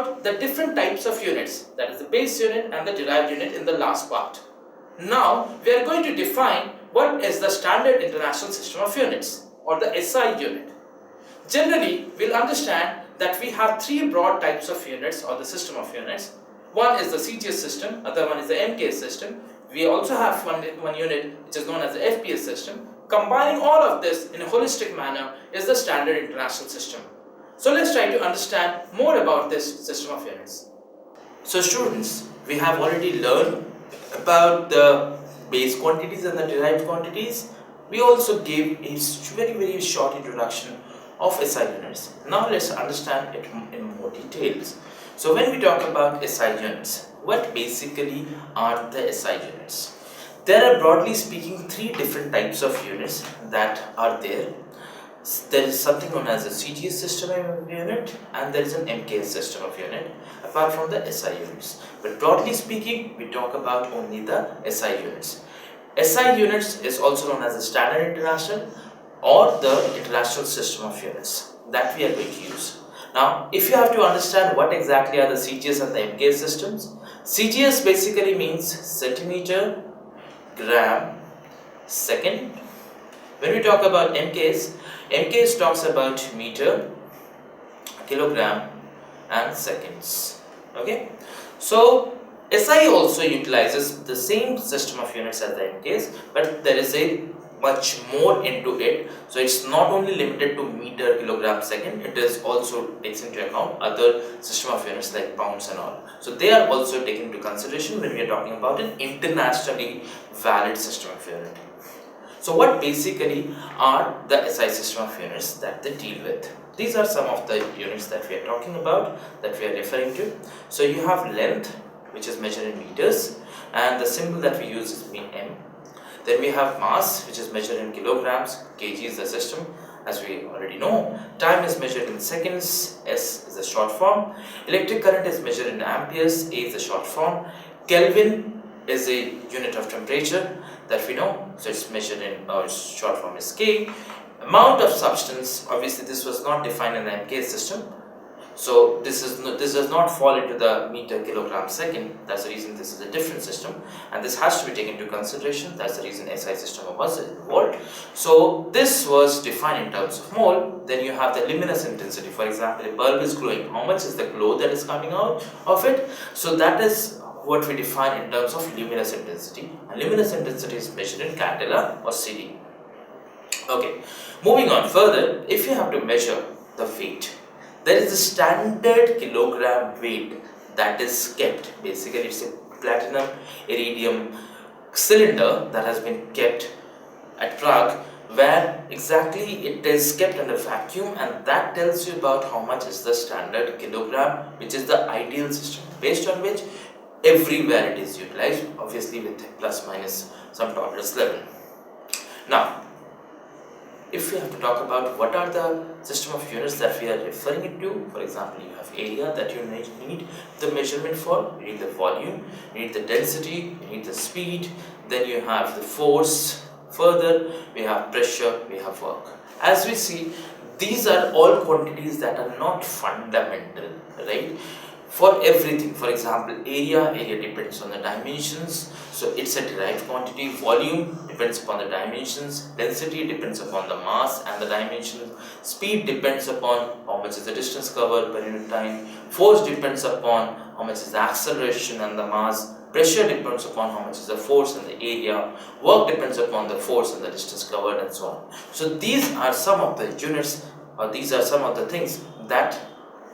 about the different types of units, that is the base unit and the derived unit, in the last part. Now we are going to define what is the Standard International System of Units, or the SI unit. Generally, we'll understand that we have three broad types of units, or the system of units. One is the CGS system, other one is the MKS system. We also have one unit which is known as the FPS system. Combining all of this in a holistic manner is the Standard International System. So let's try to understand more about this system of units. So students, we have already learned about the base quantities and the derived quantities. We also gave a very short introduction of SI units. Now let's understand it in more details. So when we talk about SI units, what basically are the SI units? There are, broadly speaking, three different types of units that are there. There is something known as a CGS system of unit, and there is an MKS system of unit, apart from the SI units. But broadly speaking, we talk about only the SI units. SI units is also known as the Standard International or the International System of Units that we are going to use. Now, if you have to understand what exactly are the CGS and the MKS systems, CGS basically means centimeter, gram, second. When we talk about MKS talks about meter, kilogram and seconds. Okay, so SI also utilizes the same system of units as the MKS, but there is a much more into it. So it's not only limited to meter, kilogram, second, it is also takes into account other system of units like pounds and all. So they are also taken into consideration when we are talking about an internationally valid system of unit. So what basically are the SI system of units that they deal with? These are some of the units that we are talking about, that we are referring to. So you have length, which is measured in meters, and the symbol that we use is M. Then we have mass, which is measured in kilograms. Kg is the system, as we already know. Time is measured in seconds. S is the short form. Electric current is measured in amperes. A is the short form. Kelvin is a unit of temperature that we know, so it's measured in, short form is K. Amount of substance, obviously this was not defined in the MKS system, so this does not fall into the meter, kilogram, second. That's the reason this is a different system, and this has to be taken into consideration. That's the reason SI system was involved. So this was defined in terms of mole. Then you have the luminous intensity. For example, a bulb is glowing. How much is the glow that is coming out of it? So that is what we define in terms of luminous intensity, and luminous intensity is measured in candela or CD. Okay, moving on further, if you have to measure the weight, there is a standard kilogram weight that is kept. Basically, it's a platinum iridium cylinder that has been kept at Prague, where exactly it is kept under vacuum, and that tells you about how much is the standard kilogram, which is the ideal system, based on which everywhere it is utilized, obviously with plus minus some tolerance level. Now, if we have to talk about what are the system of units that we are referring it to, for example, you have area that you need the measurement for, you need the volume, you need the density, you need the speed, then you have the force, further we have pressure, we have work. As we see, these are all quantities that are not fundamental, right? For everything, for example, area depends on the dimensions, so it's a derived quantity. Volume depends upon the dimensions. Density depends upon the mass and the dimensions. Speed depends upon how much is the distance covered per unit time. Force depends upon how much is the acceleration and the mass. Pressure depends upon how much is the force and the area. Work depends upon the force and the distance covered, and so on. So these are some of the units, or these are some of the things that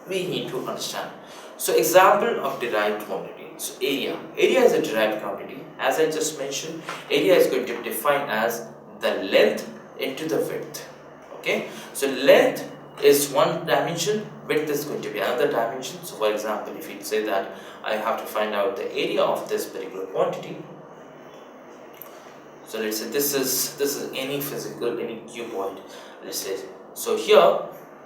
we need to understand. So example of derived quantity. So area is a derived quantity. As I just mentioned, area is going to be defined as the length into the width. Okay, so length is one dimension, width is going to be another dimension. So for example, if you say that I have to find out the area of this particular quantity, so let's say this is any cuboid, let's say. So here,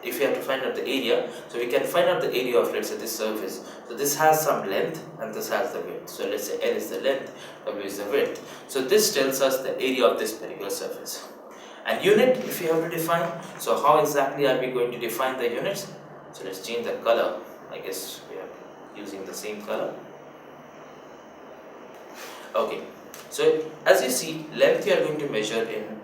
if we have to find out the area, so we can find out the area of, let's say, this surface. So this has some length and this has the width. So let's say L is the length, W is the width. So this tells us the area of this particular surface. And unit, if you have to define, so how exactly are we going to define the units? So let's change the color. I guess we are using the same color. Okay, so as you see, length you are going to measure in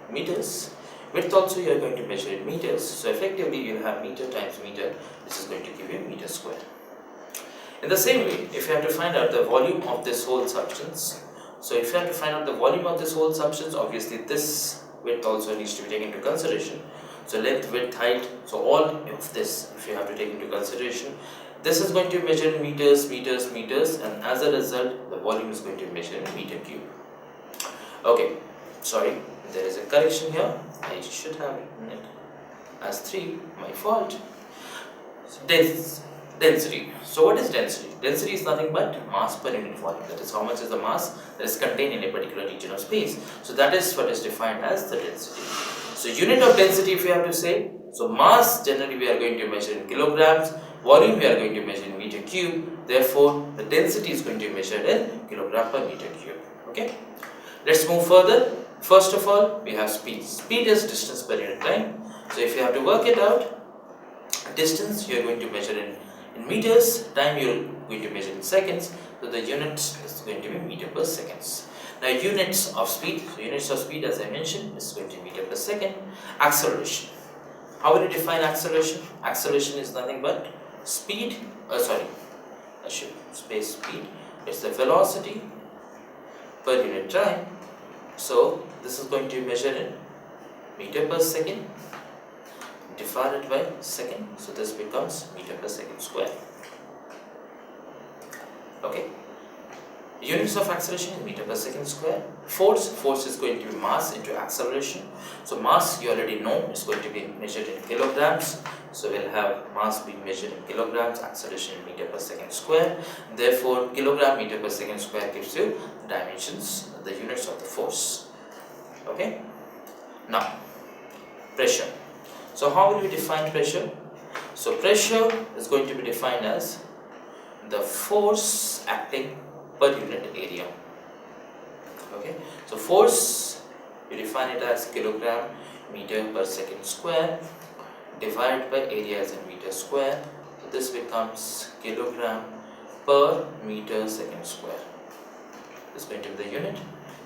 meters, width also you are going to measure in meters. So effectively you have meter times meter, which is going to give you meter square. In the same way, if you have to find out the volume of this whole substance, so if you have to find out the volume of this whole substance, obviously this width also needs to be taken into consideration. So length, width, height, so all of this if you have to take into consideration, this is going to be measured in meters, meters, meters, and as a result the volume is going to be measured in meter cube. Okay, sorry, there is a correction here. I should have written it as 3, my fault. Density. So what is density? Density is nothing but mass per unit volume. That is how much is the mass that is contained in a particular region of space. So that is what is defined as the density. So unit of density if you have to say, so mass generally we are going to measure in kilograms, volume we are going to measure in meter cube, therefore the density is going to be measured in kilogram per meter cube. Okay, let's move further. First of all, we have speed. Speed is distance per unit time. So if you have to work it out, distance you are going to measure in meters, time you are going to measure in seconds, so the unit is going to be meter per seconds. Now units of speed, so units of speed as I mentioned is going to be meter per second. Acceleration. How will you define acceleration? Acceleration is nothing but speed, I should space speed, it's the velocity per unit time. So this is going to be measured in meter per second divided by second, so this becomes meter per second square. Okay, units of acceleration is meter per second square. Force is going to be mass into acceleration. So mass you already know is going to be measured in kilograms, so we'll have mass being measured in kilograms, acceleration in meter per second square. Therefore kilogram meter per second square gives you the dimensions, the units of the force. Okay, now pressure. So how will we define pressure? So pressure is going to be defined as the force acting per unit area. Okay, so force we define it as kilogram meter per second square divided by area as in meter square. So this becomes kilogram per meter second square. This is going to be the unit.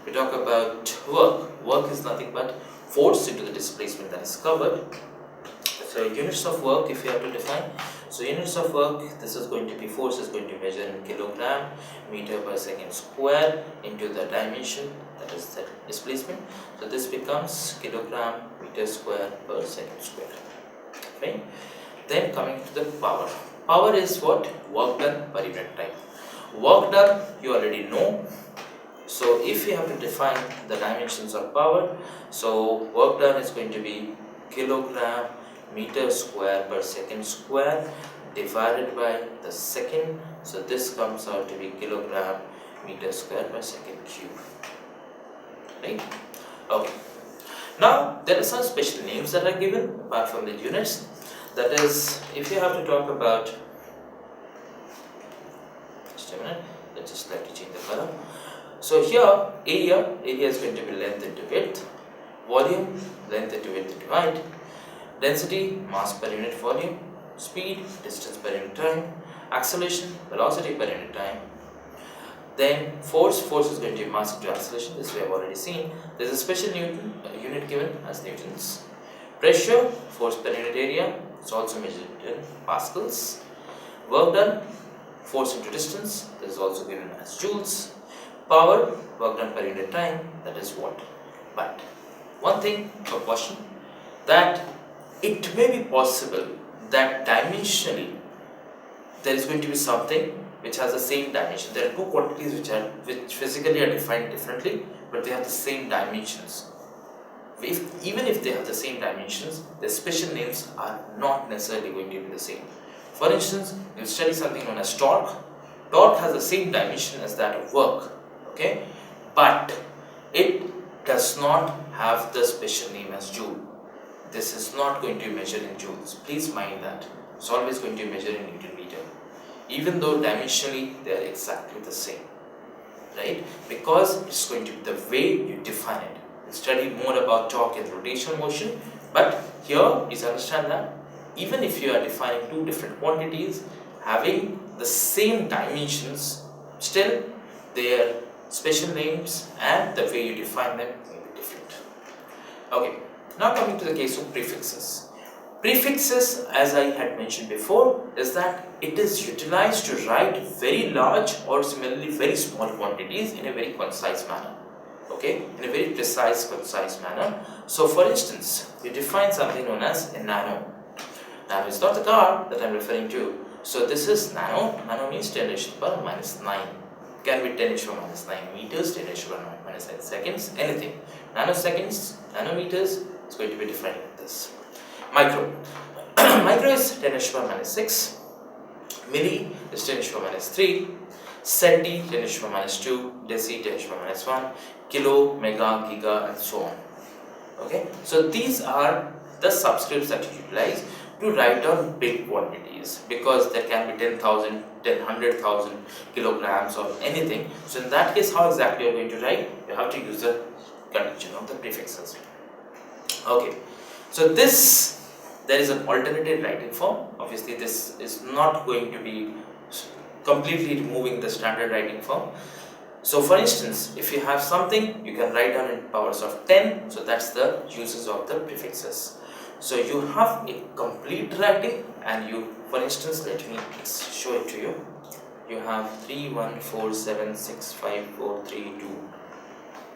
We talk about work. Work is nothing but force into the displacement that is covered. So units of work if you have to define, so units of work, this is going to be force is going to measure in kilogram meter per second square into the dimension, that is the displacement. So this becomes kilogram meter square per second square. Okay, then coming to the power. Power is what? Work done per unit time. Work done you already know. So if you have to define the dimensions of power, so work done is going to be kilogram meter square per second square divided by the second. So this comes out to be kilogram meter square per second cube. Right? Okay. Now there are some special names that are given apart from the units. That is, if you have to talk about, just a minute, let's just like to change the color. So here area is going to be length into width, volume length into width into height, density mass per unit volume, speed distance per unit time, acceleration velocity per unit time. Then force is going to be mass into acceleration, this we have already seen. There is a special unit given as newtons. Pressure, force per unit area, it's also measured in pascals. Work done, force into distance, this is also given as joules. Power, work done per unit time, that is watt. But one thing for caution, that it may be possible that dimensionally there is going to be something which has the same dimension. There are two quantities which physically are defined differently, but they have the same dimensions. Even if they have the same dimensions, the special names are not necessarily going to be the same. For instance, you study something known as torque. Torque has the same dimension as that of work, okay, but it does not have the special name as joule. This is not going to be measured in joules. Please mind that. It's always going to be measured in Newton meter, even though dimensionally they are exactly the same, right? Because it's going to be the way you define it. We'll study more about torque and rotational motion, but here please understand that even if you are defining two different quantities, having the same dimensions, still their special names and the way you define them may be different. Okay, now coming to the case of prefixes. Prefixes, as I had mentioned before, is that it is utilized to write very large or similarly very small quantities in a very concise manner. Okay, in a very precise, concise manner. So for instance, you define something known as a nano. Nano is not the car that I am referring to. So this is nano. Nano means 10 raised to the power minus 9. Can be 10 raised to the power minus 9 meters, 10 raised to the power minus 9 seconds, anything. Nanoseconds, nanometers is going to be defined like this. Micro. Micro is 10 raised to the power minus 6. Milli is 10 raised to the power minus 3. Centi 10 raised to the power minus 2. Deci 10 raised to the power minus 1. Kilo, mega, giga, and so on. Okay, so these are the subscripts that you utilize to write down big quantities, because there can be 10,000, 100,000 kilograms or anything. So in that case, how exactly you are going to write? You have to use the conjunction of the prefixes. Okay, so there is an alternative writing form. Obviously this is not going to be completely removing the standard writing form. So for instance, if you have something, you can write down in powers of 10. So that's the uses of the prefixes. So you have a complete writing, and you, for instance, let me show it to you. You have 3, 1, 4, 7, 6, 5, 4, 3, 2.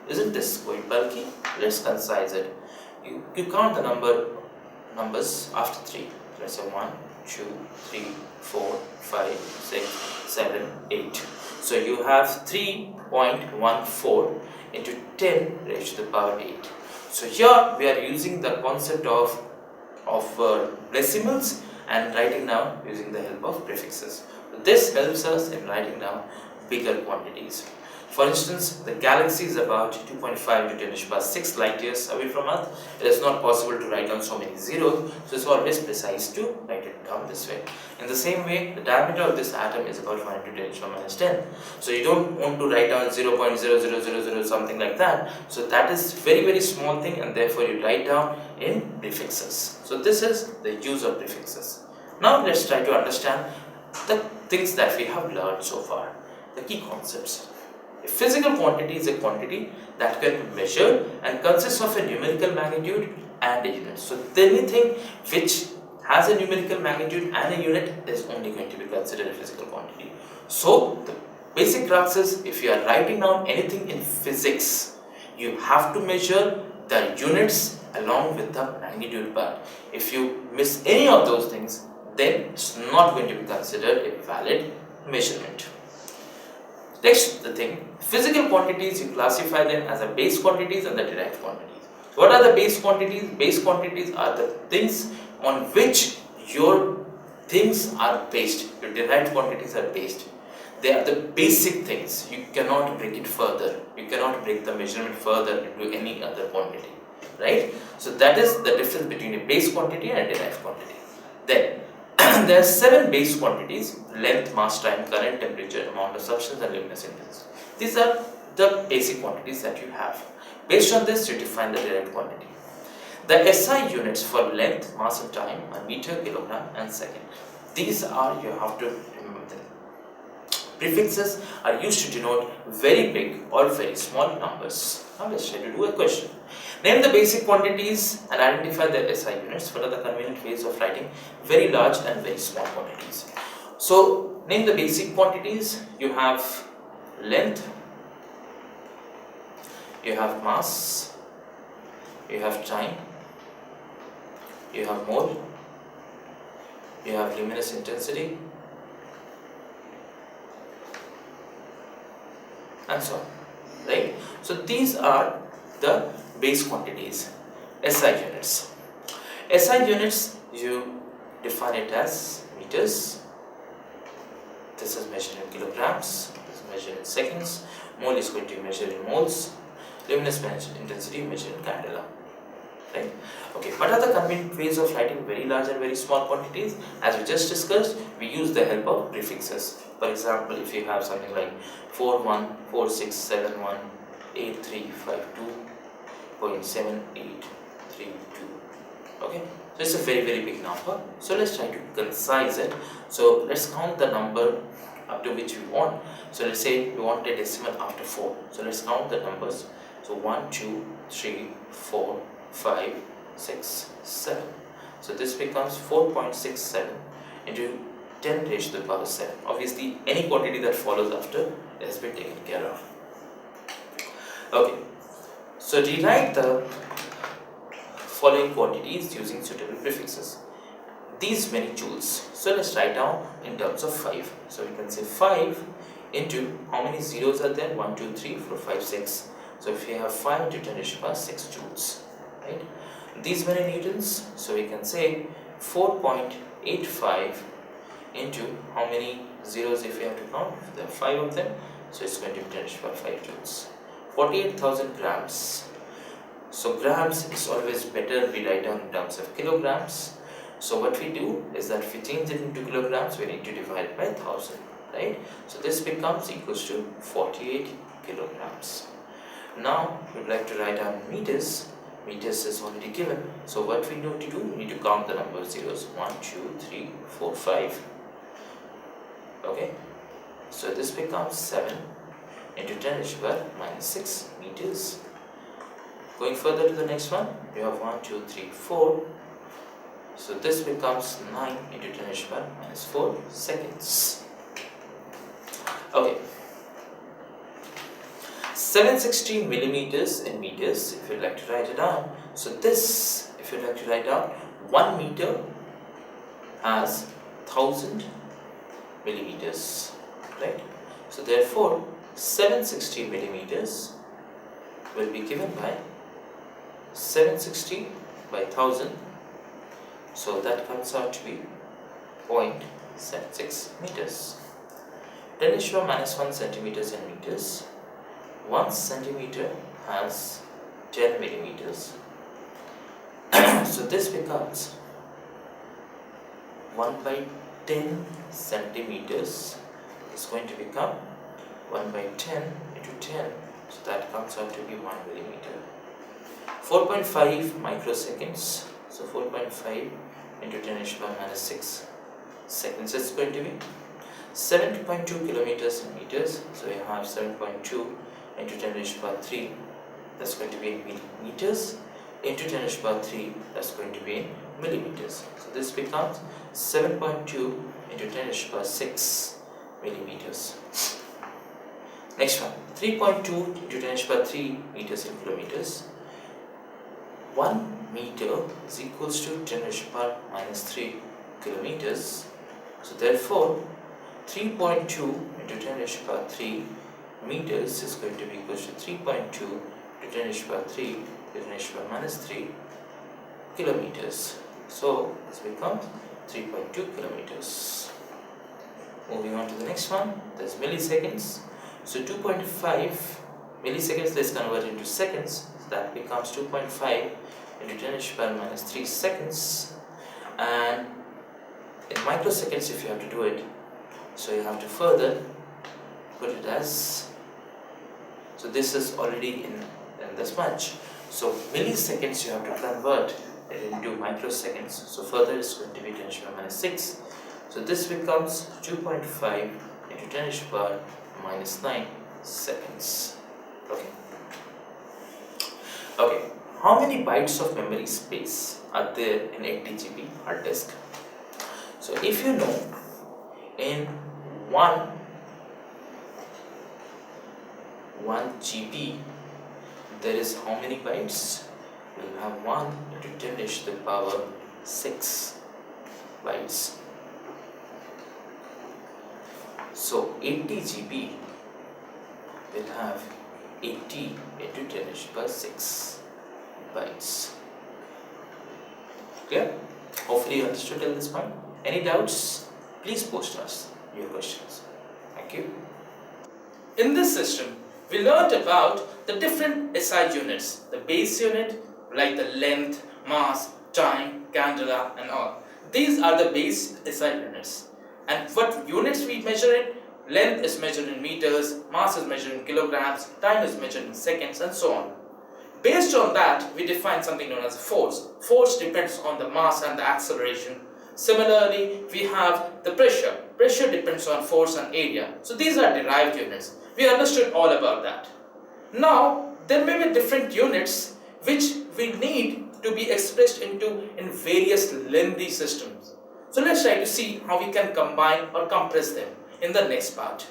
Isn't this quite bulky? Let's concise it. You count the numbers after 3. Let's say 1, 2, 3, 4, 5, 6, 7, 8. So you have 3.14 into 10 raised to the power 8. So here we are using the concept of decimals and writing down using the help of prefixes. This helps us in writing down bigger quantities. For instance, the galaxy is about 2.5 to 10 raised to the power 6 light years away from Earth. It is not possible to write down so many zeros, so it's always precise to write it down this way. In the same way, the diameter of this atom is about 1 to 10 raised to the power minus 10. So you don't want to write down 0.0000 something like that. So that is very, very small thing, and therefore you write down in prefixes. So this is the use of prefixes. Now let's try to understand the things that we have learned so far, the key concepts. A physical quantity is a quantity that can be measured and consists of a numerical magnitude and a unit. So anything which has a numerical magnitude and a unit is only going to be considered a physical quantity. So the basic crux is, if you are writing down anything in physics, you have to measure the units along with the magnitude part. If you miss any of those things, then it's not going to be considered a valid measurement. Next, the thing, physical quantities, you classify them as the base quantities and the derived quantities. What are the base quantities? Base quantities are the things on which your things are based. Your derived quantities are based. They are the basic things. You cannot break it further. You cannot break the measurement further into any other quantity. Right? So that is the difference between a base quantity and a derived quantity. Then, there are 7 base quantities: length, mass, time, current, temperature, amount of substance, and luminous intensity. These are the basic quantities that you have. Based on this, you define the derived quantity. The SI units for length, mass, and time are meter, kilogram, and second. These are, you have to remember them. Prefixes are used to denote very big or very small numbers. Now let's try to do a question. Name the basic quantities and identify the SI units. What are the convenient ways of writing very large and very small quantities? So, name the basic quantities. You have length, you have mass, you have time, you have mole, you have luminous intensity, and so on. Right? So, these are the base quantities, SI units. SI units, you define it as meters. This is measured in kilograms. This is measured in seconds. Mole is going to be measured in moles. Luminous intensity measured in candela. Right? Okay. What are the convenient ways of writing very large and very small quantities? As we just discussed, we use the help of prefixes. For example, if you have something like 4146718352.7832. Okay, so it's a very big number. So let's try to concise it. So let's count the number up to which we want. So let's say we want a decimal after 4. So let's count the numbers. So 1, 2, 3, 4, 5, 6, 7. So this becomes 4.67 into 10 raised to the power 7. Obviously, any quantity that follows after has been taken care of. Okay, so rewrite the following quantities using suitable prefixes. These many joules. So let's write down in terms of 5. So we can say 5 into how many zeros are there? 1, 2, 3, 4, 5, 6. So if we have 5 into 10 raised to the power 6 joules, right? These many newtons. So we can say 4.85 into how many zeros if we have to count? If there are 5 of them, so it's going to be 10 raised to the power 5 joules. 48,000 grams. So grams is always better we write down in terms of kilograms. So what we do is that if we change it into kilograms, we need to divide it by 1000, right? So this becomes equals to 48 kilograms. Now we would like to write down meters. Meters is already given. So what we need to do, we need to count the number of zeros. 1, 2, 3, 4, 5. Okay. So this becomes 7 into 10 raised to the power minus 6 meters. Going further to the next one, we have 1, 2, 3, 4. So this becomes 9 into 10 raised to the power minus 4 seconds. Okay. 760 millimeters in meters, if you'd like to write it down. So this, if you'd like to write down, 1 meter has 1000 millimeters, right? So therefore, 760 millimeters will be given by 760 by 1000. So that comes out to be 0.76 meters. 10 raised to the power minus 1 centimeters in meters. 1 centimeter has 10 millimeters. So this becomes 1 by 10 centimeters is going to become 1 by 10 into 10. So that comes out to be 1 millimeter. 4.5 microseconds. So 4.5 into 10 raised to the power minus 6 seconds is going to be 7.2 kilometers in meters. So we have 7.2 into 10 raised to the power 3, that's going to be in meters, into 10 raised to the power 3, that's going to be in millimeters. So this becomes 7.2 into 10 raised to the power 6 millimeters. Next one, 3.2 into 10 raised to the power 3 meters in kilometers. 1 meter is equals to 10 raised to the power minus 3 kilometers. So therefore, 3.2 into 10 raised to the power 3 meters is going to be equals to 3.2 to 10 raised to the power 3 to 10 raised to the power minus 3 kilometers. So this becomes 3.2 kilometers. Moving on to the next one, there's milliseconds. So 2.5 milliseconds, let's convert into seconds. So that becomes 2.5 into 10 raised to the power minus 3 seconds. And in microseconds, if you have to do it, so you have to further put it as, so this is already in this much. So milliseconds you have to convert it into microseconds. So further it's going to be 10 raised to the power minus 6. So this becomes 2.5 into 10 raised to the power minus 9 seconds. Okay. Okay. How many bytes of memory space are there in 8 GB hard disk? So if you know, in 1 GB there is how many bytes? We will have 1 into 10 raised to the power 6 bytes. So 80 GB will have 80 into 10 raised to the power 6 bytes. Clear? Hopefully you understood till this point. Any doubts? Please post us your questions. Thank you. In this system, we learned about the different SI units, the base unit, like the length, mass, time, candela and all. These are the base SI units. And what units we measure it? Length is measured in meters, mass is measured in kilograms, time is measured in seconds and so on. Based on that, we define something known as force. Force depends on the mass and the acceleration. Similarly, we have the pressure. Pressure depends on force and area. So these are derived units. We understood all about that. Now, there may be different units which we need to be expressed in various lengthy systems. So let's try to see how we can combine or compress them in the next part.